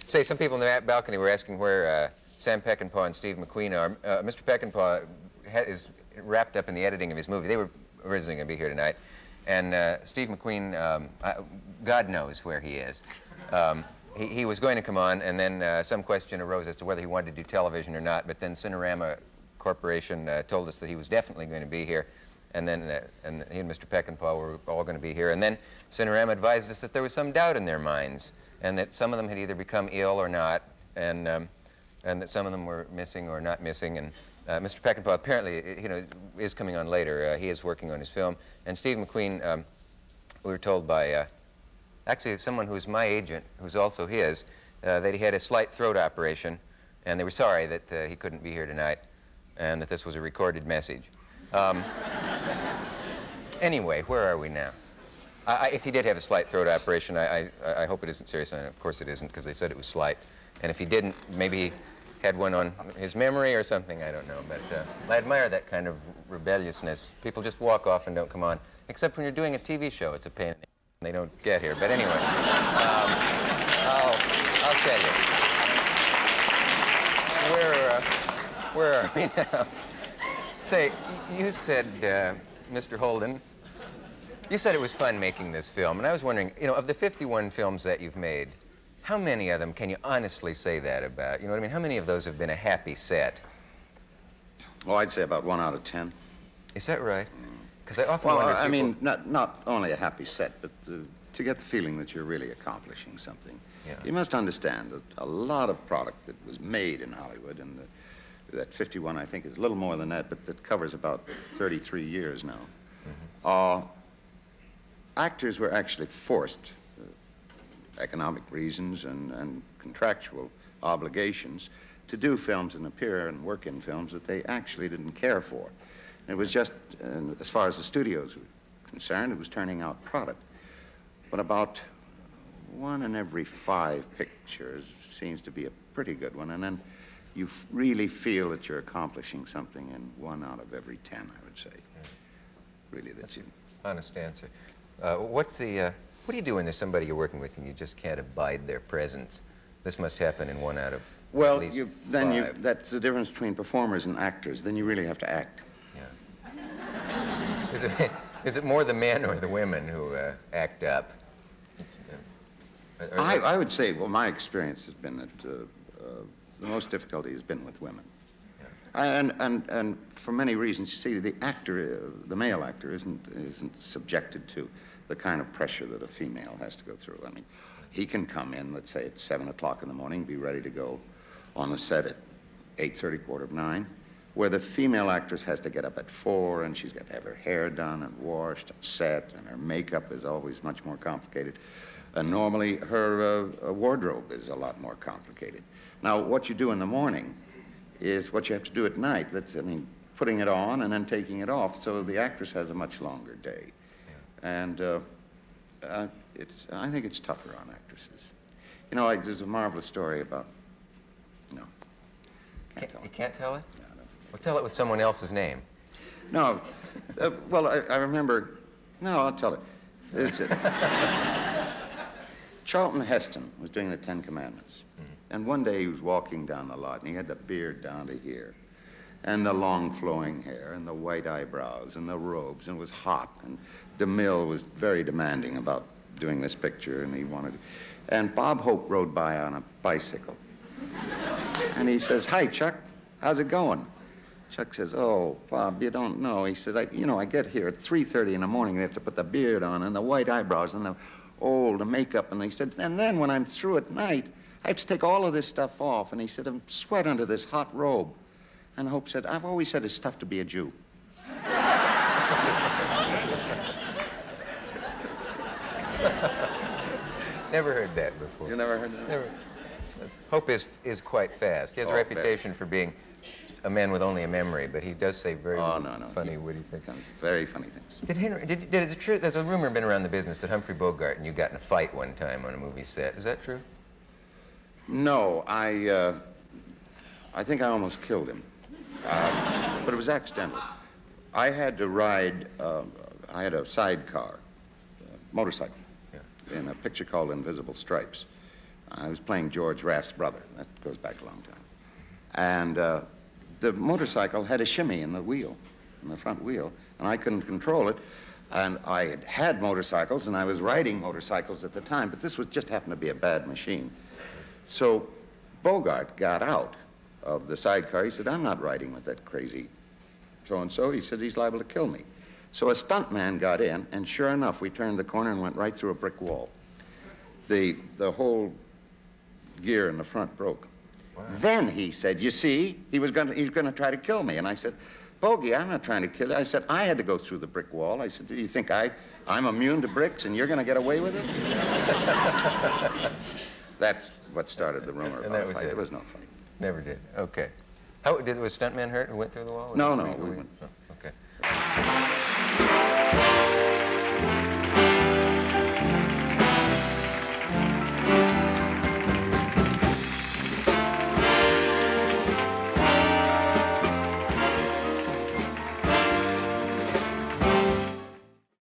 Say, some people in the balcony were asking where Sam Peckinpah and Steve McQueen are. Mr. Peckinpah is wrapped up in the editing of his movie. They were originally going to be here tonight. And Steve McQueen, God knows where he is. He was going to come on, and then some question arose as to whether he wanted to do television or not, but then Cinerama Corporation told us that he was definitely going to be here, and then and he and Mr. Peckinpah were all going to be here, and then Cinerama advised us that there was some doubt in their minds, and that some of them had either become ill or not, and that some of them were missing or not missing, and Mr. Peckinpah apparently, you know, is coming on later. He is working on his film, and Steve McQueen, we were told by actually someone who's my agent, who's also his, that he had a slight throat operation, and they were sorry that he couldn't be here tonight, and that this was a recorded message. Anyway, where are we now? If he did have a slight throat operation, I hope it isn't serious, and of course it isn't, because they said it was slight. And if he didn't, maybe he had one on his memory or something, I don't know. But I admire that kind of rebelliousness. People just walk off and don't come on, except when you're doing a TV show. It's a pain in the ass, and they don't get here. But anyway, I'll tell you. Where are we now? Say, you said, Mr. Holden, you said it was fun making this film, and I was wondering, you know, of the 51 films that you've made, how many of them can you honestly say that about? You know what I mean? How many of those have been a happy set? Oh, I'd say about 1 out of 10. Is that right? Because I often wonder. I mean, not only a happy set, but to get the feeling that you're really accomplishing something. Yeah. You must understand that a lot of product that was made in Hollywood, and that 51, I think, is a little more than that, but that covers about 33 years now. Mm-hmm. Actors were actually forced, economic reasons and contractual obligations, to do films and appear and work in films that they actually didn't care for. It was just, as far as the studios were concerned, it was turning out product. But about 1 in every 5 pictures seems to be a pretty good one, and then you really feel that you're accomplishing something in 1 out of every 10, I would say. Really, that's an honest answer. What do you do when there's somebody you're working with and you just can't abide their presence? This must happen in 1 out of at least 5. That's the difference between performers and actors. Then you really have to act. Yeah. Is it more the men or the women who act up? I would say, well, my experience has been that the most difficulty has been with women. Yeah. And for many reasons. You see, the actor, the male actor, isn't subjected to the kind of pressure that a female has to go through. I mean, he can come in, let's say at 7 o'clock in the morning, be ready to go on the set at 8:30, 8:45, where the female actress has to get up at 4, and she's got to have her hair done and washed and set, and her makeup is always much more complicated. And normally her wardrobe is a lot more complicated. Now, what you do in the morning is what you have to do at night. That's, I mean, putting it on and then taking it off, so the actress has a much longer day. And I think it's tougher on actresses. You know, there's a marvelous story about, no, can't tell it. You can't tell it? No, no. Well, tell it with someone else's name. No, well, I remember, no, I'll tell it. Charlton Heston was doing the 10 Commandments. And one day he was walking down the lot, and he had the beard down to here, and the long flowing hair, and the white eyebrows, and the robes, and it was hot. And DeMille was very demanding about doing this picture, and he wanted it. And Bob Hope rode by on a bicycle. And he says, "Hi, Chuck, how's it going?" Chuck says, "Oh, Bob, you don't know." He said, I get here at 3:30 in the morning. They have to put the beard on, and the white eyebrows, and the makeup. And he said, and then when I'm through at night, I have to take all of this stuff off. And he said, I'm sweat under this hot robe. And Hope said, "I've always said it's tough to be a Jew." Never heard that before. You never heard that? Never. Hope is quite fast. He has a reputation for being a man with only a memory, but he does say very funny, witty things. Very funny things. Is it true? There's a rumor been around the business that Humphrey Bogart and you got in a fight one time on a movie set. Is that true? No, I think I almost killed him. But it was accidental. I had to ride, I had a sidecar, motorcycle, in a picture called Invisible Stripes. I was playing George Raft's brother. That goes back a long time. And the motorcycle had a shimmy in the wheel, in the front wheel, and I couldn't control it. And I had had motorcycles, and I was riding motorcycles at the time, but this was just happened to be a bad machine. So Bogart got out of the sidecar. He said, I'm not riding with that crazy so-and-so. He said, he's liable to kill me. So a stuntman got in, and sure enough, we turned the corner and went right through a brick wall. The whole gear in the front broke. Wow. Then he said, you see, he was going to try to kill me. And I said, Bogey, I'm not trying to kill you. I said, I had to go through the brick wall. I said, do you think I'm immune to bricks and you're going to get away with it? That's what started the rumor about a fight. There was no fight. Never did. Okay. Was stuntman hurt who went through the wall? No, we went. Oh, okay.